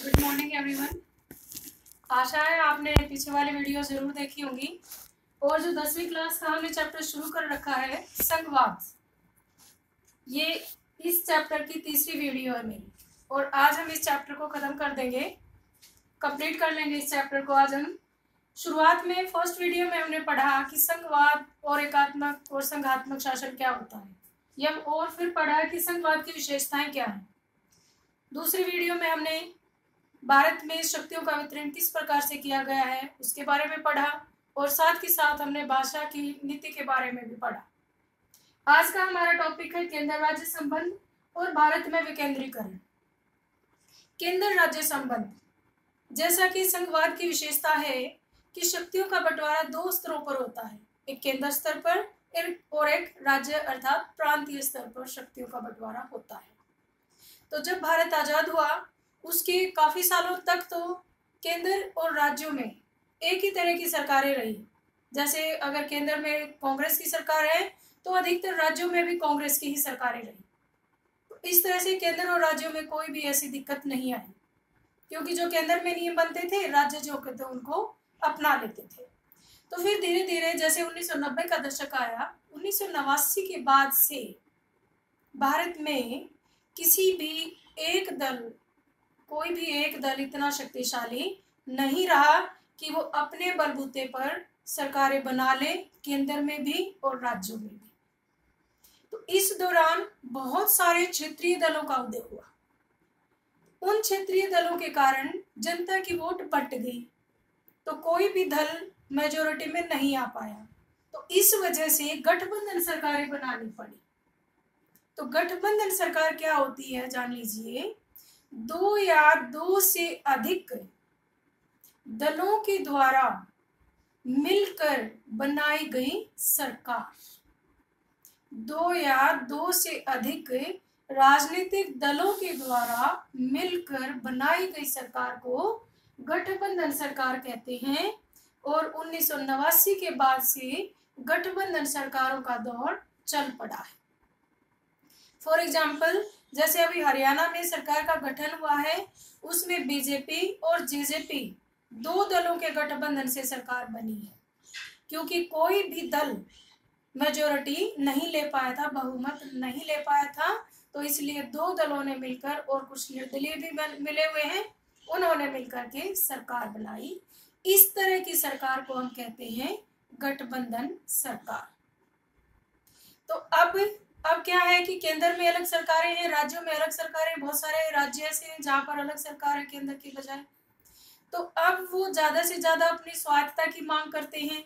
Good morning everyone. आशा है आपने पीछे वाली वीडियो जरूर देखी होंगी और जो 10वीं क्लास का हमने चैप्टर शुरू कर रखा है संघवाद, ये इस चैप्टर की तीसरी वीडियो है मेरी और आज हम इस चैप्टर को खत्म कर देंगे, कंप्लीट कर लेंगे इस चैप्टर को। आज हम शुरुआत में फर्स्ट वीडियो में हमने पढ़ा कि संघवाद और एकात्मक और संघात्मक शासन क्या होता है, ये हम और फिर पढ़ा कि संघवाद की विशेषताएं क्या है। दूसरी वीडियो में हमने भारत में शक्तियों का वितरण किस प्रकार से किया गया है उसके बारे में पढ़ा और साथ ही साथ हमने भाषा की नीति के बारे में भी पढ़ा। आज का हमारा टॉपिक है केंद्र राज्य संबंध और भारत में विकेंद्रीकरण। केंद्र राज्य संबंध, जैसा कि संघवाद की विशेषता है कि शक्तियों का बंटवारा दो स्तरों पर होता है, एक केंद्र स्तर पर और एक राज्य अर्थात प्रांतीय स्तर पर शक्तियों का बंटवारा होता है। तो जब भारत आजाद हुआ उसके काफी सालों तक तो केंद्र और राज्यों में एक ही तरह की सरकारें रही। जैसे अगर केंद्र में कांग्रेस की सरकार है तो अधिकतर राज्यों में भी कांग्रेस की ही सरकारें रही। तो इस तरह से केंद्र और राज्यों में कोई भी ऐसी दिक्कत नहीं आई, क्योंकि जो केंद्र में नियम बनते थे राज्य जो करते उनको अपना लेते थे। तो फिर धीरे धीरे जैसे 1990 का दशक आया, 1989 के बाद से भारत में किसी भी एक दल, कोई भी एक दल इतना शक्तिशाली नहीं रहा कि वो अपने बलबूते पर सरकारें बना ले, केंद्र में भी और राज्यों में भी। तो इस दौरान बहुत सारे क्षेत्रीय दलों का उदय हुआ। उन क्षेत्रीय दलों के कारण जनता की वोट बट गई, तो कोई भी दल मेजोरिटी में नहीं आ पाया। तो इस वजह से गठबंधन सरकारें बनानी पड़ी। तो गठबंधन सरकार क्या होती है जान लीजिए, दो या दो से अधिक दलों के द्वारा मिलकर बनाई गई सरकार। दो या दो से अधिक राजनीतिक दलों के द्वारा मिलकर बनाई गई सरकार को गठबंधन सरकार कहते हैं। और 1989 के बाद से गठबंधन सरकारों का दौर चल पड़ा है। फॉर एग्जाम्पल, जैसे अभी हरियाणा में सरकार का गठन हुआ है, उसमें बीजेपी और जेजेपी दो दलों के गठबंधन से सरकार बनी है, क्योंकि कोई भी दल मेजोरिटी नहीं ले पाया था, बहुमत नहीं ले पाया था। तो इसलिए दो दलों ने मिलकर, और कुछ निर्दलीय भी मिले हुए हैं, उन्होंने मिलकर के सरकार बनाई। इस तरह की सरकार को हम कहते हैं गठबंधन सरकार। तो अब क्या है कि केंद्र में अलग सरकारें हैं, राज्यों में अलग सरकारें, बहुत सारे राज्य ऐसे हैं जहां पर अलग सरकार है केंद्र की बजाय। तो अब वो ज्यादा से ज्यादा अपनी स्वायत्तता की मांग करते हैं।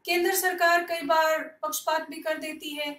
केंद्र सरकार कई बार पक्षपात भी कर देती है,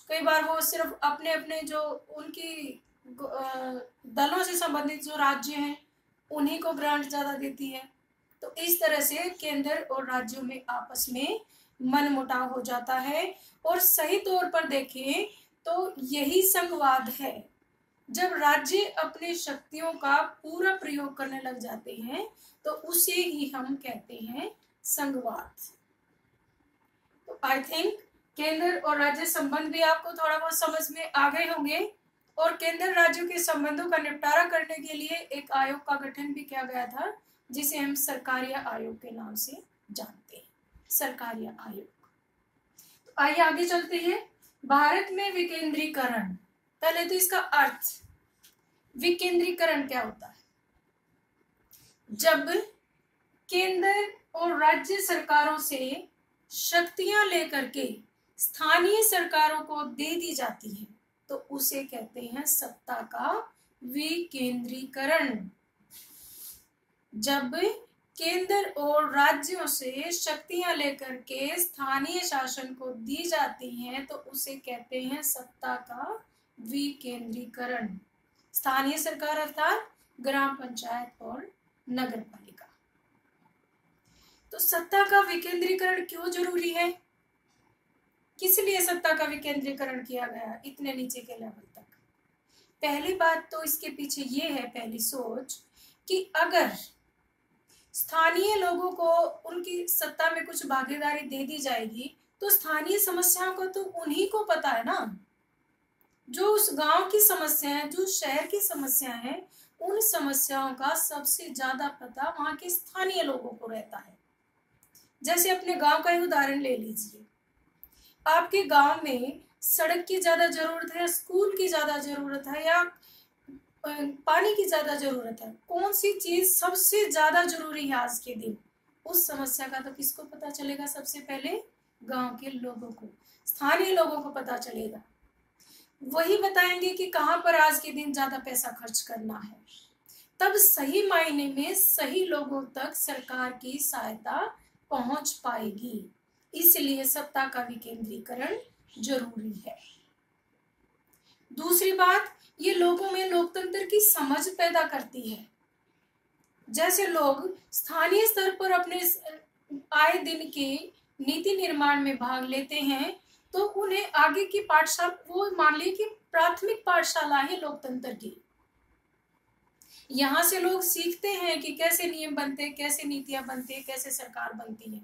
कई बार वो सिर्फ अपने अपने जो उनकी दलों से संबंधित जो राज्य हैं उन्हीं को ग्रांट ज्यादा देती है। तो इस तरह से केंद्र और राज्यों में आपस में मनमुटाव हो जाता है। और सही तौर पर देखें तो यही संघवाद है, जब राज्य अपनी शक्तियों का पूरा प्रयोग करने लग जाते हैं तो उसे ही हम कहते हैं संघवाद। तो आई थिंक केंद्र और राज्य संबंध भी आपको थोड़ा बहुत समझ में आ गए होंगे। और केंद्र राज्यों के संबंधों का निपटारा करने के लिए एक आयोग का गठन भी किया गया था, जिसे हम सरकारीय आयोग के नाम से जानते हैं, सरकारीय आयोग। तो आइए आगे चलते हैं। भारत में विकेंद्रीकरण, पहले तो इसका अर्थ, विकेंद्रीकरण क्या होता है? जब केंद्र और राज्य सरकारों से शक्तियां लेकर के स्थानीय सरकारों को दे दी जाती है तो उसे कहते हैं सत्ता का विकेंद्रीकरण। जब केंद्र और राज्यों से शक्तियां लेकर के स्थानीय शासन को दी जाती हैं तो उसे कहते हैं सत्ता का विकेंद्रीकरण। स्थानीय सरकार अर्थात ग्राम पंचायत और नगर पालिका। तो सत्ता का विकेंद्रीकरण क्यों जरूरी है? किस लिए सत्ता का विकेंद्रीकरण किया गया इतने नीचे के लेवल तक? पहली बात तो इसके पीछे ये है, पहली सोच, कि अगर स्थानीय लोगों को उनकी सत्ता में कुछ भागीदारी दे दी जाएगी तो स्थानीय समस्याओं का तो उन्हीं को पता है ना। जो उस गांव की समस्या है, जो शहर की समस्या है, उन समस्याओं का सबसे ज्यादा पता वहां के स्थानीय लोगों को रहता है। जैसे अपने गांव का ही उदाहरण ले लीजिए। आपके गांव में सड़क की ज्यादा जरूरत है, स्कूल की ज्यादा जरूरत है, या पानी की ज्यादा जरूरत है, कौन सी चीज सबसे ज्यादा जरूरी है आज के दिन? उस समस्या का तो किसको पता चलेगा? सबसे पहले गांव के लोगों को, स्थानीय लोगों को पता चलेगा। वही बताएंगे कि कहाँ पर आज के दिन ज्यादा पैसा खर्च करना है। तब सही मायने में सही लोगों तक सरकार की सहायता पहुंच पाएगी। इसलिए सत्ता का विकेंद्रीकरण जरूरी है। दूसरी बात, ये लोगों में लोकतंत्र की समझ पैदा करती है। जैसे लोग स्थानीय स्तर पर अपने आए दिन के नीति निर्माण में भाग लेते हैं, तो उन्हें आगे की पाठशाला, वो मान ली कि प्राथमिक पाठशाला है लोकतंत्र की। यहाँ से लोग सीखते हैं कि कैसे नियम बनते हैं, कैसे नीतियां बनती है, कैसे सरकार बनती है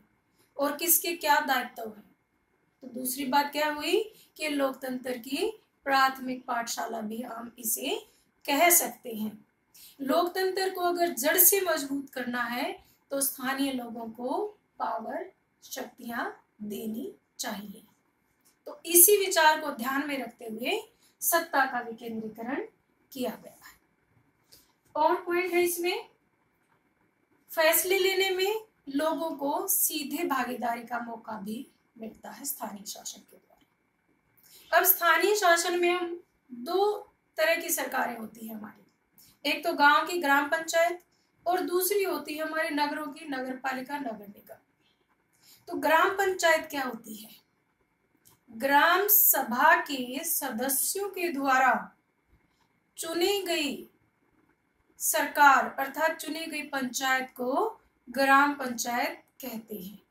और किसके क्या दायित्व है। तो दूसरी बात क्या हुई कि लोकतंत्र की प्राथमिक पाठशाला भी हम इसे कह सकते हैं। लोकतंत्र को अगर जड़ से मजबूत करना है तो स्थानीय लोगों को पावर, शक्तियां देनी चाहिए। तो इसी विचार को ध्यान में रखते हुए सत्ता का विकेंद्रीकरण किया गया है। और पॉइंट है इसमें, फैसले लेने में लोगों को सीधे भागीदारी का मौका भी मिलता है स्थानीय शासन के द्वारा। अब स्थानीय शासन में हम दो तरह की सरकारें होती है हमारी। एक तो गांव की ग्राम पंचायत और दूसरी होती है हमारे नगरों की नगर पालिका, नगर निगम। तो ग्राम पंचायत क्या होती है? ग्राम सभा के सदस्यों के द्वारा चुनी गई सरकार अर्थात चुनी गई पंचायत को ग्राम पंचायत कहते हैं।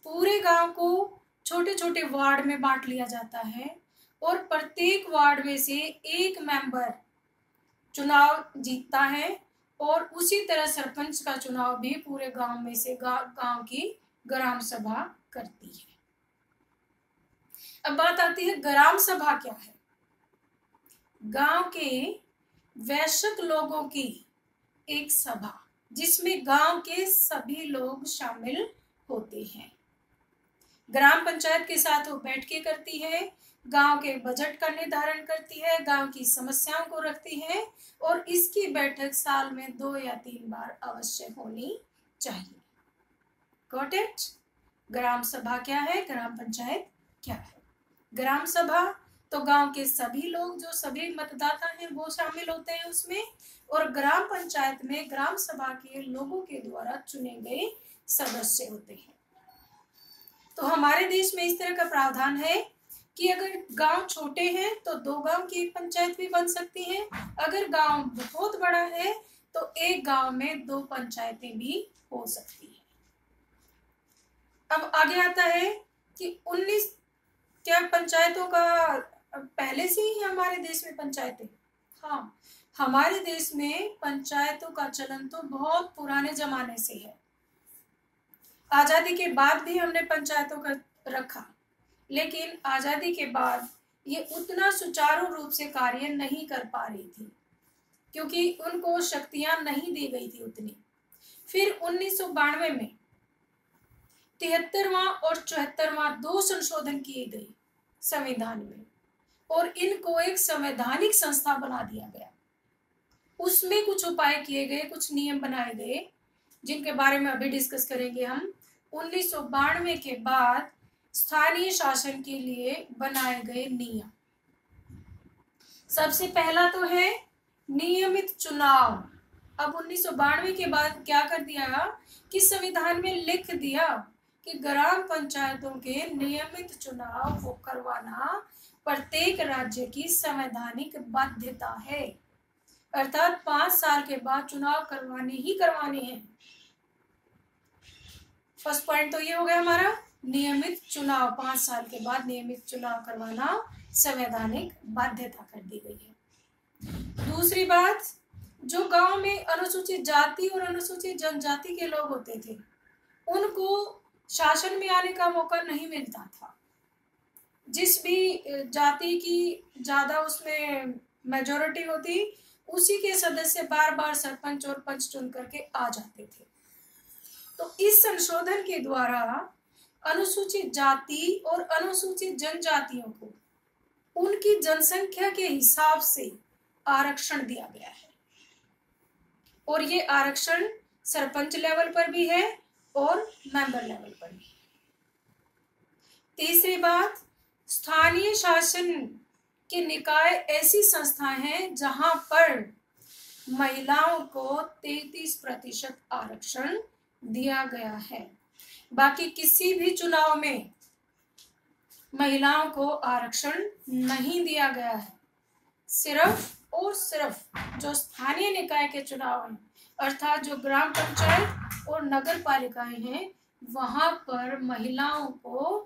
पूरे गांव को छोटे छोटे वार्ड में बांट लिया जाता है और प्रत्येक वार्ड में से एक मेंबर चुनाव जीतता है और उसी तरह सरपंच का चुनाव भी पूरे गांव में से गांव की ग्राम सभा करती है। अब बात आती है ग्राम सभा क्या है? गांव के वयस्क लोगों की एक सभा जिसमें गांव के सभी लोग शामिल होते हैं। ग्राम पंचायत के साथ वो बैठकें करती है, गांव के बजट का निर्धारण करती है, गांव की समस्याओं को रखती है और इसकी बैठक साल में 2 या 3 बार अवश्य होनी चाहिए। Got it? ग्राम सभा क्या है, ग्राम पंचायत क्या है? ग्राम सभा तो गांव के सभी लोग, जो सभी मतदाता हैं वो शामिल होते हैं उसमें, और ग्राम पंचायत में ग्राम सभा के लोगों के द्वारा चुने गए सदस्य होते हैं। तो हमारे देश में इस तरह का प्रावधान है कि अगर गांव छोटे हैं तो 2 गांव की एक पंचायत भी बन सकती है, अगर गांव बहुत बड़ा है तो एक गांव में 2 पंचायतें भी हो सकती है। अब आगे आता है कि 19 क्या पंचायतों का पहले से ही हमारे देश में पंचायतें? हाँ, हमारे देश में पंचायतों का चलन तो बहुत पुराने जमाने से है। आजादी के बाद भी हमने पंचायतों का रखा, लेकिन आजादी के बाद ये उतना सुचारू रूप से कार्य नहीं कर पा रही थी क्योंकि उनको शक्तियां नहीं दी गई थी उतनी। फिर 1992 में 73वां और 74वां 2 संशोधन किए गए संविधान में और इनको एक संवैधानिक संस्था बना दिया गया। उसमें कुछ उपाय किए गए, कुछ नियम बनाए गए जिनके बारे में अभी डिस्कस करेंगे हम। 1992 के बाद स्थानीय शासन के लिए बनाए गए नियम, सबसे पहला तो है नियमित चुनाव। अब 1992 के बाद क्या कर दिया कि संविधान में लिख दिया कि ग्राम पंचायतों के नियमित चुनाव को करवाना प्रत्येक राज्य की संवैधानिक बाध्यता है, अर्थात 5 साल के बाद चुनाव करवाने ही करवाने हैं। फर्स्ट पॉइंट तो ये हो गया हमारा, नियमित चुनाव, 5 साल के बाद नियमित चुनाव करवाना संवैधानिक बाध्यता कर दी गई है। दूसरी बात, जो गांव में अनुसूचित जाति और अनुसूचित जनजाति के लोग होते थे उनको शासन में आने का मौका नहीं मिलता था। जिस भी जाति की ज़्यादा उसमें मेजोरिटी होती, उसी के सदस्य बार बार सरपंच और पंच चुन करके आ जाते थे। तो इस संशोधन के द्वारा अनुसूचित जाति और अनुसूचित जनजातियों को उनकी जनसंख्या के हिसाब से आरक्षण दिया गया है, और ये आरक्षण सरपंच लेवल पर भी है और मेंबर लेवल पर भी। तीसरी बात, स्थानीय शासन के निकाय ऐसी संस्थाएं हैं जहां पर महिलाओं को 33% आरक्षण दिया गया है। बाकी किसी भी चुनाव में महिलाओं को आरक्षण नहीं दिया गया है। सिर्फ और सिर्फ जो स्थानीय निकाय के चुनाव हैं, अर्थात जो ग्राम पंचायत और नगर पालिकाएं हैं, वहां पर महिलाओं को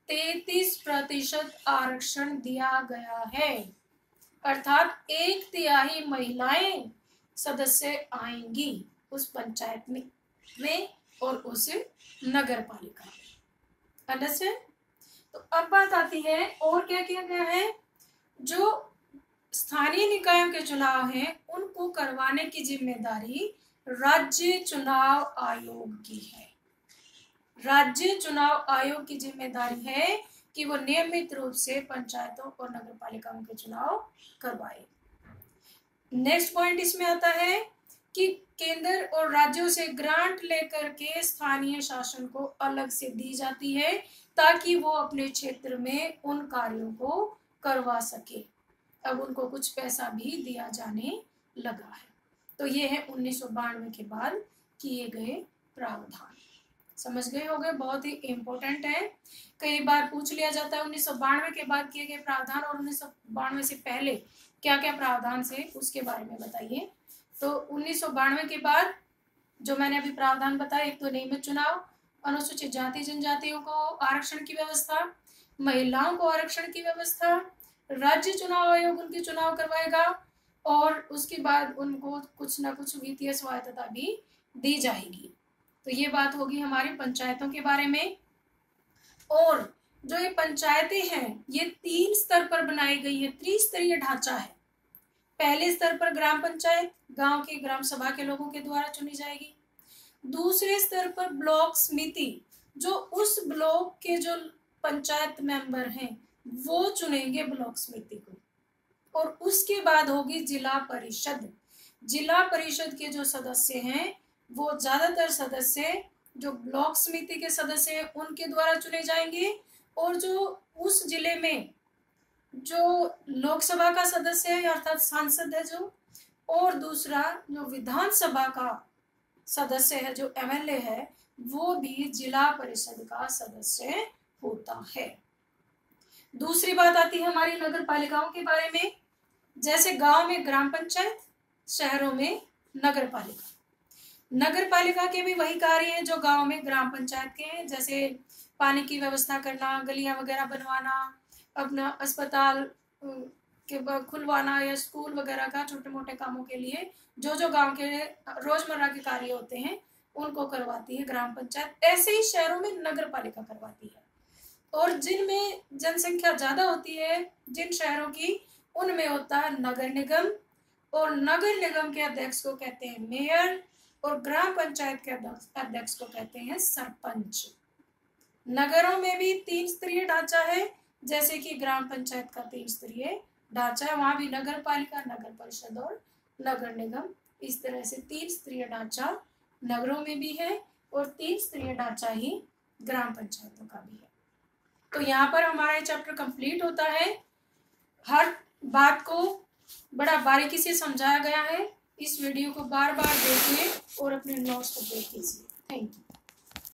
33% आरक्षण दिया गया है। अर्थात 1/3 महिलाएं सदस्य आएंगी उस पंचायत में और उस नगर पालिका में। अंडरस्टैंड? तो अब बात आती है और क्या किया गया है। जो स्थानीय निकायों के चुनाव हैं, उनको करवाने की जिम्मेदारी राज्य चुनाव आयोग की है। राज्य चुनाव आयोग की जिम्मेदारी है कि वो नियमित रूप से पंचायतों और नगर पालिकाओं के चुनाव करवाए। नेक्स्ट पॉइंट इसमें आता है कि केंद्र और राज्यों से ग्रांट लेकर के स्थानीय शासन को अलग से दी जाती है, ताकि वो अपने क्षेत्र में उन कार्यों को करवा सके। अब उनको कुछ पैसा भी दिया जाने लगा है। तो ये है 1992 के बाद किए गए प्रावधान। समझ गए होंगे, बहुत ही इम्पोर्टेंट है। कई बार पूछ लिया जाता है 1992 के बाद किए गए प्रावधान और 1992 से पहले क्या क्या प्रावधान से, उसके बारे में बताइए। तो 1992 के बाद जो मैंने अभी प्रावधान बताया, एक तो नियमित चुनाव, अनुसूचित जाति जनजातियों को आरक्षण की व्यवस्था, महिलाओं को आरक्षण की व्यवस्था, राज्य चुनाव आयोग उनके चुनाव करवाएगा और उसके बाद उनको कुछ ना कुछ वित्तीय स्वायत्तता भी दी जाएगी। तो ये बात होगी हमारी पंचायतों के बारे में। और जो ये पंचायतें हैं, ये 3 स्तर पर बनाई गई है, त्रिस्तरीय ढांचा है। पहले स्तर पर ग्राम पंचायत गांव के ग्राम सभा के लोगों के द्वारा चुनी जाएगी। दूसरे स्तर पर ब्लॉक समिति, जो उस ब्लॉक के जो पंचायत मेंबर हैं वो चुनेंगे ब्लॉक समिति को। और उसके बाद होगी जिला परिषद। जिला परिषद के जो सदस्य हैं वो ज्यादातर सदस्य जो ब्लॉक समिति के सदस्य हैं उनके द्वारा चुने जाएंगे, और जो उस जिले में जो लोकसभा का सदस्य है अर्थात सांसद है जो, और दूसरा जो विधानसभा का सदस्य है जो एमएलए है, वो भी जिला परिषद का सदस्य होता है। दूसरी बात आती है हमारी नगर पालिकाओं के बारे में। जैसे गांव में ग्राम पंचायत, शहरों में नगर पालिका। नगर पालिका के भी वही कार्य हैं जो गांव में ग्राम पंचायत के हैं, जैसे पानी की व्यवस्था करना, गलियां वगैरह बनवाना, अपना अस्पताल के खुलवाना या स्कूल वगैरह का छोटे मोटे कामों के लिए जो जो गांव के रोजमर्रा के कार्य होते हैं उनको करवाती है ग्राम पंचायत। ऐसे ही शहरों में नगर पालिका करवाती है। और जिनमें जनसंख्या ज्यादा होती है, जिन शहरों की, उनमें होता है नगर निगम, और नगर निगम के अध्यक्ष को कहते हैं मेयर, और ग्राम पंचायत के अध्यक्ष को कहते हैं सरपंच। नगरों में भी 3 स्तरीय ढांचा है, जैसे कि ग्राम पंचायत का 3 स्तरीय ढांचा है, वहां भी नगर पालिका, नगर परिषद और नगर निगम। इस तरह से 3 स्तरीय ढांचा नगरों में भी है और 3 स्तरीय ढांचा ही ग्राम पंचायतों का भी है। तो यहाँ पर हमारा चैप्टर कंप्लीट होता है। हर बात को बड़ा बारीकी से समझाया गया है। इस वीडियो को बार बार देखिए और अपने नोट्स को देख लीजिए। Thank you.